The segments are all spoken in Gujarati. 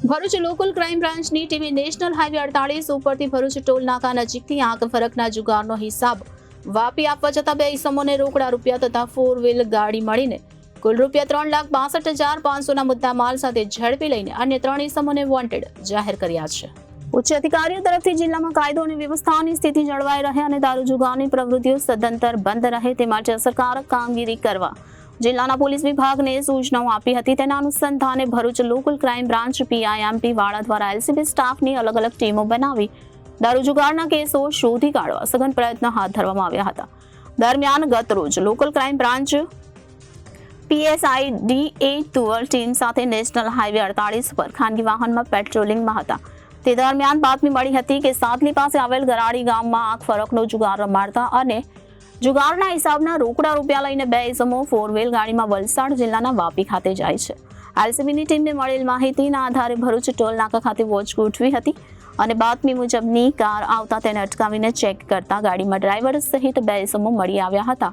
ભરૂચ લોકલ ક્રાઇમ બ્રાન્ચની ટીમે નેશનલ હાઈવે 48 ઉપરથી ભરૂચ ટોલ નાકા નજીકથી આંખ ફરકના જુગારનો હિસાબ વાપી આપવા જતા બે ઈસમોને રોકડા રૂપિયા તથા 4 વ્હીલ ગાડી મળીને કુલ રૂપિયા 3,62,500ના મુદ્દામાલ સાથે ઝડપી લઈને અન્ય 3 ઈસમોને વોન્ટેડ જાહેર કર્યા છે. ઉચ્ચ અધિકારીઓ તરફથી જિલ્લામાં કાયદો અને વ્યવસ્થાની સ્થિતિ જળવાઈ રહે અને દારૂ જુગારની પ્રવૃત્તિઓ સદંતર બંધ રહે તે માટે અસરકારક કામગીરી કરવા જિલ્લાના પોલીસ વિભાગને સૂચનાઓ આપી હતી. તેના અનુસંધાને ભરૂચ લોકલ ક્રાઇમ બ્રાન્ચ પીઆઈએમપી વાળા દ્વારા એલસીબી સ્ટાફની અલગ અલગ ટીમો બનાવી દારૂ જુગારના કેસો શોધી કાઢવા સઘન પ્રયત્ન હાથ ધરવામાં આવ્યા હતા. દરમિયાન ગત રોજ local crime branch PSI D A Tuvar team સાથે નેશનલ હાઈવે 48 પર ખાનગી વાહનમાં પેટ્રોલિંગમાં હતા. તે દરમિયાન બાતમી મળી હતી કે સાતલી પાસે આવેલ ગરાડી ગામમાં આંખ ફરકનો જુગાર રમાડતા અને જુગારના હિસાબના રોકડા રૂપિયા લઈને બે ઈસમો 4 વ્હીલ ગાડીમાં વલસાડ જિલ્લાના વાપી ખાતે જાય છે. એલસીબીની ટીમને મળેલ માહિતીના આધારે ભરૂચ ટોલ નાકા ખાતે વોચ ગોઠવી હતી અને બાતમી મુજબની કાર આવતા તેને અટકાવીને ચેક કરતા ગાડીમાં ડ્રાઈવર સહિત બે ઈસમો મળી આવ્યા હતા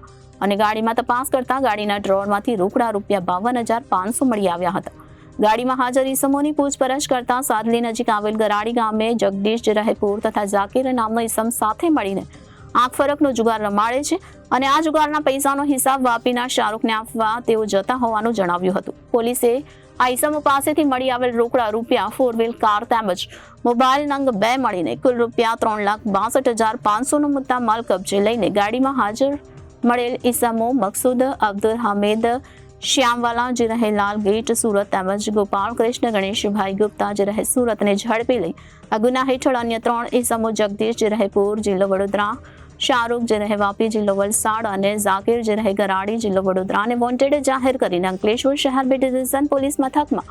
અને ગાડીમાં તપાસ કરતા ગાડીના ડ્રોરમાંથી રોકડા રૂપિયા 52,500 મળી આવ્યા હતા. ગાડીમાં હાજર ઈસમોની પૂછપરછ કરતા સાદલી નજીક આવેલ ગરાડી ગામે જગદીશ રહેપુર તથા ઝાકીર નામનો ઈસમ સાથે મળીને આંખ ફરકનો જુગાર રમાડે છે અને આ જુગારના પૈસાનો હિસાબ વાપીના શાહરૂખને આપવા તેઓ જતા હોવાનું જણાવ્યું હતું. પોલીસે આ ઈસમો પાસેથી મળી આવેલ રોકડા રૂપિયા 4 વ્હીલ કાર તેમજ મોબાઈલ નંગ 2 મળીને કુલ રૂપિયા 3,62,500નો મુદ્દા માલ કબજે લઈને ગાડીમાં હાજર મળેલ ઈસમો મકસૂદ અબ્દુલ હમીદ શ્યામવાલા જે રહે લાલ ગેટ સુરત તેમજ ગોપાલ કૃષ્ણ ગણેશભાઈ ગુપ્તા જે રહે સુરતને ઝડપી લઈ આ ગુના હેઠળ અન્ય 3 ઈસમો જગદીશ જે રહે પૂર જિલ્લો વડોદરા, શાહરૂખ જે રહે વાપી જિલ્લો વલસાડ અને ઝાકીર જે રહે ગરાડી જિલ્લો વડોદરાને વોન્ટેડ જાહેર કરીને અંકલેશ્વર શહેર બે ડિવિઝન પોલીસ મથકમાં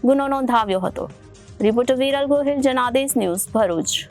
ગુનો નોંધાવ્યો હતો. Reporter Viral Gohil, Janadesh news, Bharuch.